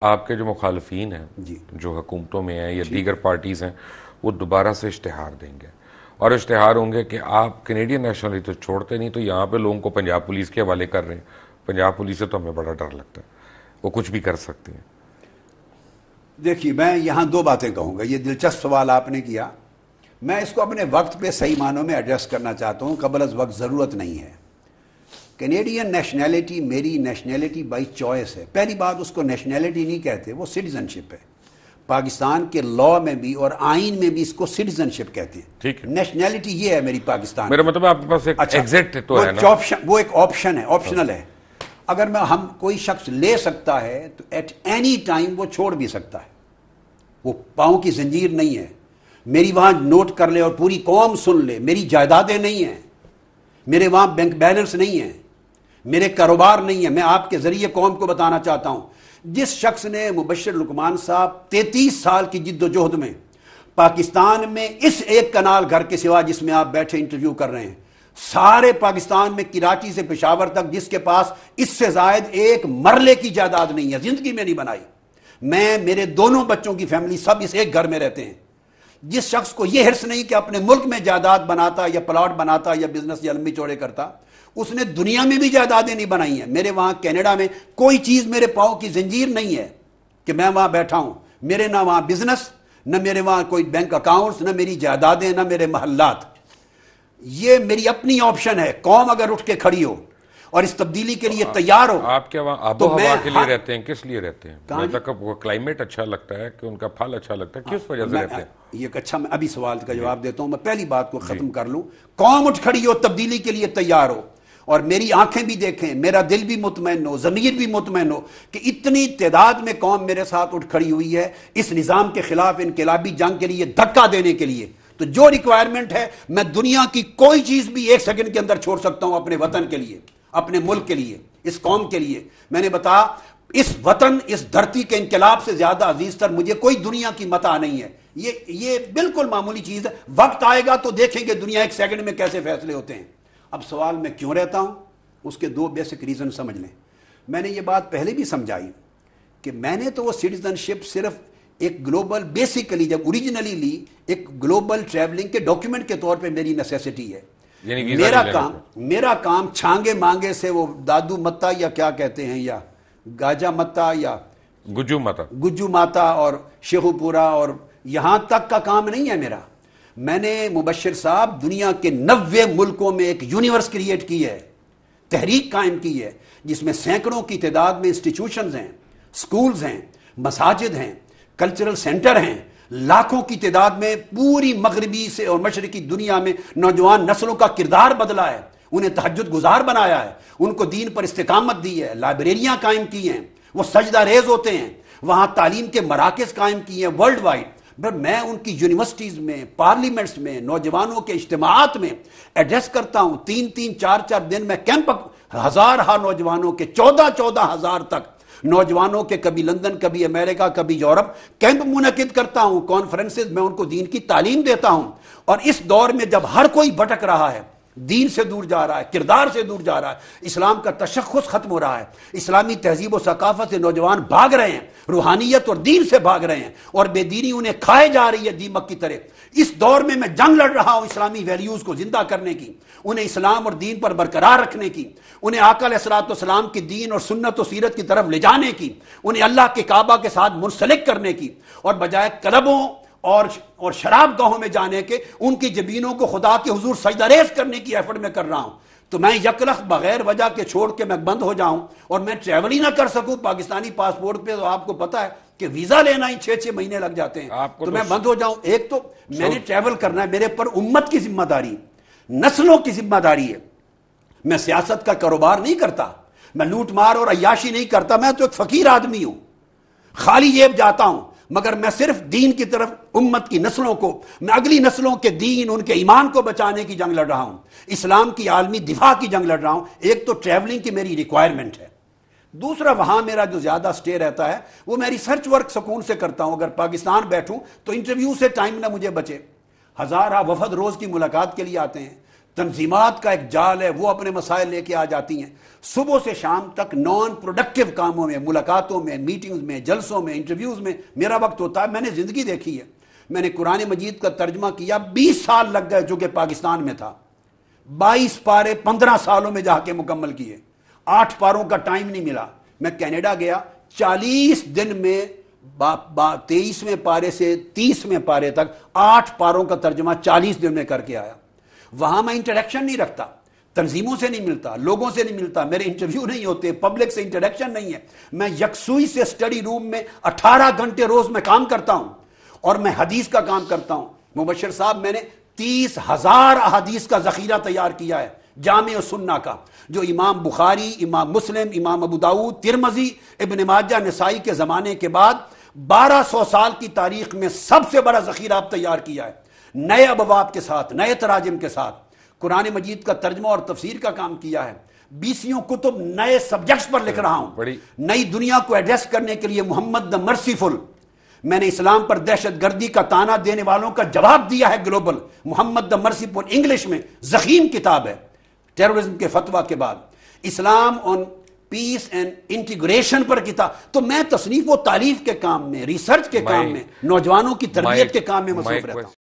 آپ کے جو مخالفین ہیں جو حکومتوں میں ہیں یا دیگر پارٹیز ہیں وہ دوبارہ سے اشتہار دیں گے اور اشتہار ہوں گے کہ آپ کینیڈین نیشنلٹی تو چھوڑتے نہیں تو یہاں پہ لوگوں کو پنجاب پولیس کے حوالے کر رہے ہیں. پنجاب پولیس سے تو ہمیں بڑا ڈر لگتا ہے, وہ کچھ بھی کر سکتے ہیں. دیکھیے میں یہاں دو باتیں کہوں گا. یہ دلچسپ سوال آپ نے کیا, میں اس کو اپنے وقت پہ صحیح معنوں میں ایڈریس کرنا چاہتا ہوں, قبل از وقت ضرورت نہیں ہے. کینیڈین نیشنلٹی میری نیشنلٹی بائی چوائس ہے. پہلی بات, اس کو نیشنلٹی نہیں کہتے, وہ سٹیزن شپ ہے. پاکستان کے لا میں بھی اور آئین میں بھی اس کو سٹیزن شپ کہتے ہیں. نیشنلٹی یہ ہے میری پاکستان. میرا مطلب آپ کے پاس ایک ایگزٹ تو ہے نا, وہ ایک آپشن ہے, آپشنل ہے. اگر ہم کوئی شخص لے سکتا ہے تو ایٹ اینی ٹائم وہ چھوڑ بھی سکتا ہے. وہ پاؤں کی زنجیر نہیں ہے. میری وہاں نوٹ کر لے اور پوری قوم سن لے, میری جائیدادیں نہیں ہیں, میرے وہاں بینک بیلنس نہیں ہیں, میرے کاروبار نہیں ہے. میں آپ کے ذریعے قوم کو بتانا چاہتا ہوں, جس شخص نے مبشر لقمان صاحب 33 سال کی جد و جہد میں پاکستان میں اس ایک کنال گھر کے سوا جس میں آپ بیٹھے انٹرویو کر رہے ہیں, سارے پاکستان میں کراچی سے پشاور تک جس کے پاس اس سے زائد ایک مرلے کی جائیداد نہیں ہے, زندگی میں نہیں بنائی. میں, میرے دونوں بچوں کی فیملی سب اس ایک گھر میں رہتے ہیں. جس شخص کو یہ حرص نہیں کہ اپنے ملک میں جائیداد بناتا یا پلاٹ بناتا یا بزنس یا لمبی چوڑے کرتا, اس نے دنیا میں بھی جائیدادیں نہیں بنائی ہیں. میرے وہاں کینیڈا میں کوئی چیز میرے پاؤں کی زنجیر نہیں ہے کہ میں وہاں بیٹھا ہوں. میرے نہ وہاں بزنس, نہ میرے وہاں کوئی بینک اکاؤنٹس, نہ میری جائیدادیں, نہ میرے محلات. یہ میری اپنی آپشن ہے. قوم اگر اٹھ کے کھڑی ہو اور اس تبدیلی کے لیے تیار ہو. آپ کیا وہاں آب و ہوا کے لیے رہتے ہیں, کس لیے رہتے ہیں؟ وہ کلائمیٹ اچھا لگتا ہے کہ ان کا پھل اچھا لگتا ہے, کس وجہ سے رہتے ہیں؟ یہ اچھا, میں ابھی سوال کا جواب دیتا ہوں. میں پہلی بات کو ختم کر لوں. قوم اٹھ کھڑی ہو, تبدیلی کے لیے تیار ہو, اور میری آنکھیں بھی دیکھیں, میرا دل بھی مطمئن ہو, ضمیر بھی مطمئن ہو کہ اتنی تعداد میں قوم میرے ساتھ اٹھ کھڑی ہوئی ہے اس نظام کے خلاف انقلابی جنگ کے لیے, دھکا دینے کے لیے. تو جو ریکوائرمنٹ ہے, میں دنیا کی کوئی چیز بھی 1 سیکنڈ کے اندر چھوڑ سکتا ہوں اپنے وطن کے لیے, اپنے ملک کے لیے, اس قوم کے لیے. میں نے بتایا, اس وطن, اس دھرتی کے انقلاب سے زیادہ عزیز تر مجھے کوئی دنیا کی متاع نہیں ہے. یہ بالکل معمولی چیز ہے. وقت آئے گا تو دیکھیں گے دنیا 1 سیکنڈ میں کیسے فیصلے ہوتے ہیں. اب سوال میں کیوں رہتا ہوں, اس کے 2 بیسک ریزن سمجھ لیں. میں نے یہ بات پہلے بھی سمجھائی کہ میں نے تو وہ سٹیزن شپ صرف ایک گلوبل, بیسیکلی جب اوریجنلی لی, ایک گلوبل ٹریولنگ کے ڈاکیومنٹ کے طور پہ میری نیسیسٹی ہے. میرا کام چھانگے مانگے سے, وہ دادو متا یا کیا کہتے ہیں, یا گاجا متا یا گجو ماتا اور شیخو پورا اور یہاں تک کا کام نہیں ہے میرا. میں نے مبشر صاحب دنیا کے 90 ملکوں میں ایک یونیورس کریٹ کی ہے, تحریک قائم کی ہے, جس میں سینکڑوں کی تعداد میں انسٹیٹیوشنز ہیں, سکولز ہیں, مساجد ہیں, کلچرل سینٹر ہیں. لاکھوں کی تعداد میں پوری مغربی سے اور مشرقی دنیا میں نوجوان نسلوں کا کردار بدلا ہے, انہیں تہجد گزار بنایا ہے, ان کو دین پر استقامت دی ہے, لائبریریاں قائم کی ہیں, وہ سجدہ ریز ہوتے ہیں, وہاں تعلیم کے مراکز قائم کیے ہیں ورلڈ وائڈ. میں ان کی یونیورسٹیز میں, پارلیمنٹس میں, نوجوانوں کے اجتماعات میں ایڈریس کرتا ہوں. 3-3, 4-4 دن میں کیمپ, ہزارہ نوجوانوں کے, 14-14 ہزار تک نوجوانوں کے, کبھی لندن, کبھی امریکہ, کبھی یورپ, کیمپ منعقد کرتا ہوں, کانفرنسز میں ان کو دین کی تعلیم دیتا ہوں. اور اس دور میں جب ہر کوئی بھٹک رہا ہے, دین سے دور جا رہا ہے, کردار سے دور جا رہا ہے, اسلام کا تشخص ختم ہو رہا ہے, اسلامی تہذیب و ثقافت سے نوجوان بھاگ رہے ہیں, روحانیت اور دین سے بھاگ رہے ہیں, اور بے دینی انہیں کھائے جا رہی ہے دیمک کی طرح. اس دور میں جنگ لڑ رہا ہوں اسلامی ویلیوز کو زندہ کرنے کی, انہیں اسلام اور دین پر برقرار رکھنے کی, انہیں آقا علیہ الصلوۃ والسلام کی دین اور سنت و سیرت کی طرف لے جانے کی, انہیں اللہ کے کعبہ کے ساتھ منسلک کرنے کی, اور بجائے کلبوں اور شراب گاہوں میں جانے کے ان کی جبینوں کو خدا کے حضور سجدہ ریز کرنے کی ایفرٹ میں کر رہا ہوں. تو میں یکلخت بغیر وجہ کے چھوڑ کے میں بند ہو جاؤں اور میں ٹریول ہی نہ کر سکوں پاکستانی پاسپورٹ پہ, تو آپ کو پتا ہے کہ ویزا لینا ہی 6 مہینے لگ جاتے ہیں, تو میں بند ہو جاؤں. ایک تو میں نے ٹریول کرنا ہے, میرے پر امت کی ذمہ داری, نسلوں کی ذمہ داری ہے. میں سیاست کا کاروبار نہیں کرتا, میں لوٹ مار اور عیاشی نہیں کرتا, میں تو ایک فقیر آدمی ہوں, خالی جیب جاتا ہوں, مگر میں صرف دین کی طرف, امت کی نسلوں کو, میں اگلی نسلوں کے دین, ان کے ایمان کو بچانے کی جنگ لڑ رہا ہوں, اسلام کی عالمی دفاع کی جنگ لڑ رہا ہوں. ایک تو ٹریولنگ کی میری ریکوائرمنٹ ہے. دوسرا, وہاں میرا جو زیادہ سٹے رہتا ہے وہ میں ریسرچ ورک سکون سے کرتا ہوں. اگر پاکستان بیٹھوں تو انٹرویو سے ٹائم نہ مجھے بچے. ہزارہ وفد روز کی ملاقات کے لیے آتے ہیں, تنظیمات کا ایک جال ہے، وہ اپنے مسائل لے کے آ جاتی ہیں، صبح سے شام تک نان پروڈکٹیو کاموں میں، ملاقاتوں میں، میٹنگز میں، جلسوں میں، انٹرویوز میں میرا وقت ہوتا ہے۔ میں نے زندگی دیکھی ہے، میں نے قرآن مجید کا ترجمہ کیا، 20 سال لگ گئے جو کہ پاکستان میں تھا، 22 پارے 15 سالوں میں جا کے مکمل کیے، 8 پاروں کا ٹائم نہیں ملا۔ میں کینیڈا گیا، 40 دن میں 23ویں پارے سے 30ویں پارے تک 8 پاروں کا ترجمہ 40 دن میں کر کے آیا۔ وہاں میں انٹریکشن نہیں رکھتا، تنظیموں سے نہیں ملتا، لوگوں سے نہیں ملتا، میرے انٹرویو نہیں ہوتے، پبلک سے انٹریکشن نہیں ہے۔ میں یکسوئی سے اسٹڈی روم میں 18 گھنٹے روز میں کام کرتا ہوں، اور میں حدیث کا کام کرتا ہوں۔ مبشر صاحب، میں نے 30,000 احادیث کا ذخیرہ تیار کیا ہے، جامع و سنہ کا، جو امام بخاری، امام مسلم، امام ابو داؤد، ترمذی، ابن ماجہ، نسائی کے زمانے کے بعد 1200 سال کی تاریخ میں سب سے بڑا ذخیرہ اب تیار کیا ہے، نئے ابواب کے ساتھ، نئے تراجم کے ساتھ۔ قرآن مجید کا ترجمہ اور تفسیر کا کام کیا ہے، 20 کتب نئے سبجیکٹس پر لکھ رہا ہوں، نئی دنیا کو ایڈریس کرنے کے لیے۔ محمد دا مرسیفل، میں نے اسلام پر دہشت گردی کا تانا دینے والوں کا جواب دیا ہے global, Muhammad the merciful, English میں ضخیم کتاب ہے ٹیررزم کے فتویٰ کے بعد، اسلام آن پیس اینڈ انٹیگریشن پر کتاب۔ تو میں تصنیف و تالیف کے کام میں، ریسرچ کے کام میں، نوجوانوں کی تربیت کے کام میں مصروف رہتا ہوں۔